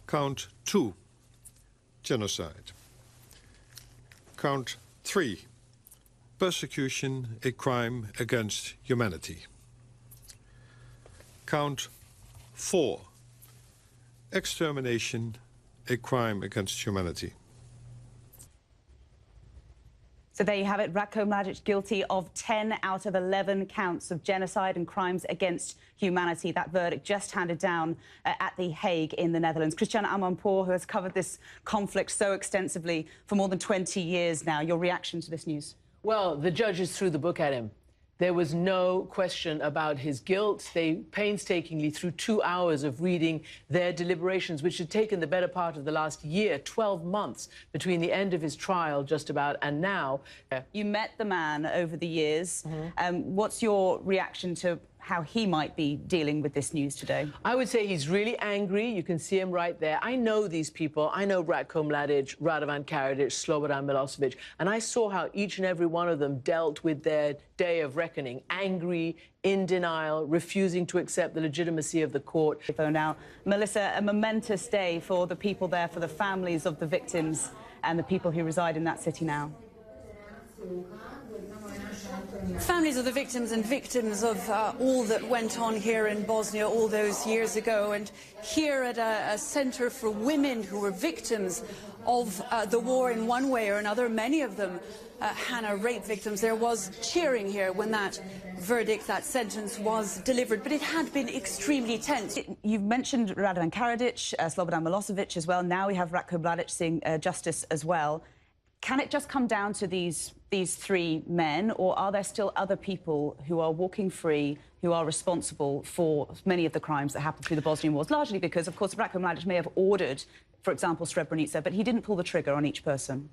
Count 2, genocide. Count 3, persecution, a crime against humanity. Count 4, extermination, a crime against humanity. So there you have it, Ratko Mladic guilty of 10 out of 11 counts of genocide and crimes against humanity. That verdict just handed down at The Hague in the Netherlands. Christiane Amanpour, who has covered this conflict so extensively for more than 20 years now. Your reaction to this news? Well, the judges threw the book at him. There was no question about his guilt. They painstakingly, through 2 hours of reading their deliberations, which had taken the better part of the last year, 12 months between the end of his trial just about and now. You met the man over the years. What's your reaction to how he might be dealing with this news today? I would say he's really angry. You can see him right there. I know these people. I know Ratko Mladic, Radovan Karadzic, Slobodan Milosevic, and I saw how each and every one of them dealt with their day of reckoning, angry, in denial, refusing to accept the legitimacy of the court. Now, Melissa, a momentous day for the people there, for the families of the victims and the people who reside in that city now. Families of the victims and victims of all that went on here in Bosnia all those years ago, and here at a centre for women who were victims of the war in one way or another, many of them Hannah rape victims. There was cheering here when that verdict, that sentence was delivered, but it had been extremely tense. You've mentioned Radovan Karadzic, Slobodan Milosevic as well. Now we have Ratko Mladic seeing justice as well. Can it just come down to these three men, or are there still other people who are walking free, who are responsible for many of the crimes that happened through the Bosnian Wars? Largely because, of course, Ratko Mladic may have ordered, for example, Srebrenica, but he didn't pull the trigger on each person.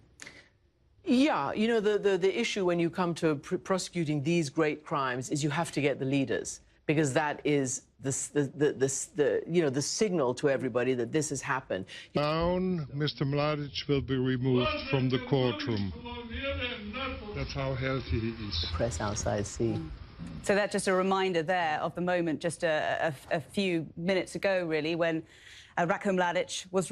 Yeah, you know, the issue when you come to prosecuting these great crimes is you have to get the leaders, because that is the signal to everybody that this has happened. Now, Mr. Mladic will be removed from the courtroom. That's how healthy he is. The press outside see. So that's just a reminder there of the moment just a few minutes ago, really, when Ratko Mladic was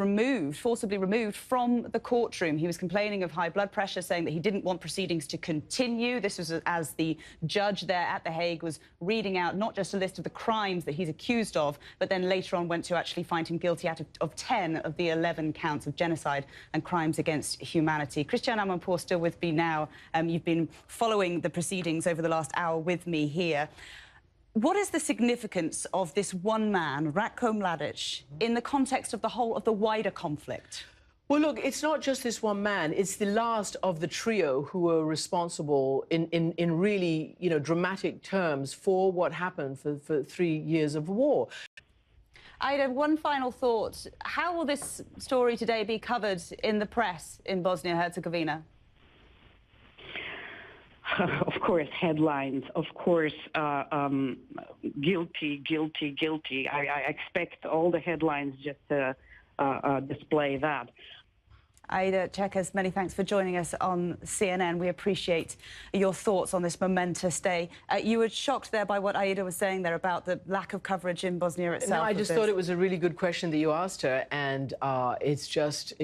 forcibly removed from the courtroom. He was complaining of high blood pressure, saying that he didn't want proceedings to continue. This was as the judge there at The Hague was reading out not just a list of the crimes that he's accused of, but then later on went to actually find him guilty of 10 of the 11 counts of genocide and crimes against humanity. Christiane Amanpour still with me now. You've been following the proceedings over the last hour with me here. What is the significance of this one man, Ratko Mladic, in the context of the wider conflict? Well, look, it's not just this one man. It's the last of the trio who were responsible in really, you know, dramatic terms for what happened for 3 years of war. Ida, one final thought. How will this story today be covered in the press in Bosnia-Herzegovina? Of course, headlines. Of course, guilty, guilty, guilty. I expect all the headlines just to display that. Ida Chekas, many thanks for joining us on CNN. We appreciate your thoughts on this momentous day. You were shocked there by what Ida was saying there about the lack of coverage in Bosnia itself. No, I just thought it was a really good question that you asked her, and it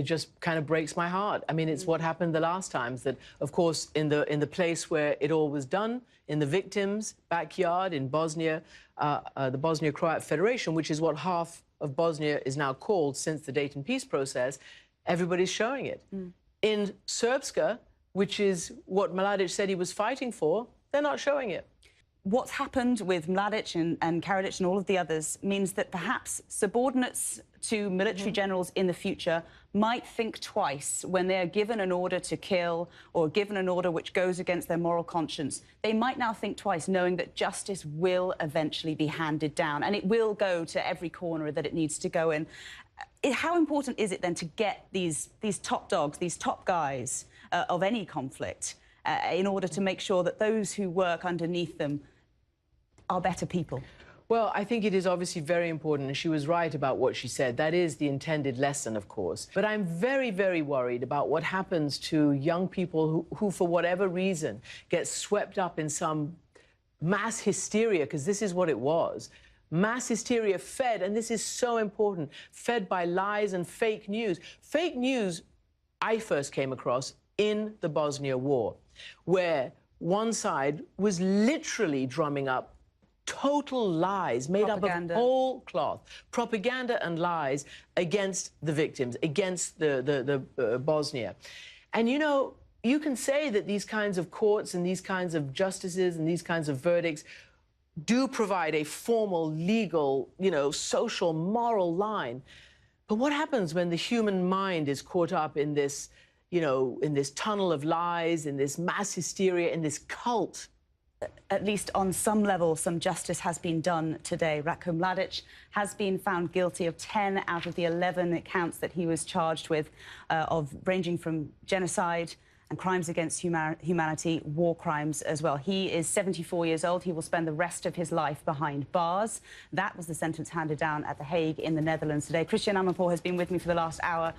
just kind of breaks my heart. I mean, it's what happened the last times, that, of course, in the place where it all was done, in the victims' backyard in Bosnia, the Bosnia-Croat Federation, which is what half of Bosnia is now called since the Dayton peace process, everybody's showing it. In Srpska, which is what Mladic said he was fighting for, they're not showing it. What's happened with Mladic and Karadzic and all of the others means that perhaps subordinates to military generals in the future might think twice when they're given an order to kill or given an order which goes against their moral conscience. They might now think twice, knowing that justice will eventually be handed down, and it will go to every corner that it needs to go in. How important is it then to get these top dogs, these top guys of any conflict in order to make sure that those who work underneath them are better people? Well, I think it is obviously very important, and she was right about what she said. That is the intended lesson, of course. But I'm very, very worried about what happens to young people who for whatever reason, get swept up in some mass hysteria, because this is what it was, Mass hysteria fed, and this is so important, fed by lies and fake news. Fake news I first came across in the Bosnia War, where one side was literally drumming up total lies made up of whole cloth, propaganda and lies against the victims, against the Bosnia. And, you know, you can say that these kinds of courts and these kinds of justices and these kinds of verdicts do provide a formal, legal, you know, social, moral line. But what happens when the human mind is caught up in this, you know, in this tunnel of lies, in this mass hysteria, in this cult? At least on some level, some justice has been done today. Ratko Mladic has been found guilty of 10 out of the 11 counts that he was charged with, of ranging from genocide and crimes against humanity, war crimes as well. He is 74 years old. He will spend the rest of his life behind bars. That was the sentence handed down at The Hague in the Netherlands today. Christiane Amanpour has been with me for the last hour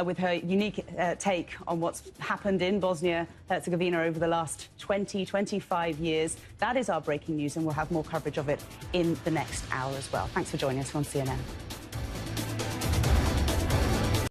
with her unique take on what's happened in Bosnia-Herzegovina over the last 20, 25 years. That is our breaking news, and we'll have more coverage of it in the next hour as well. Thanks for joining us on CNN.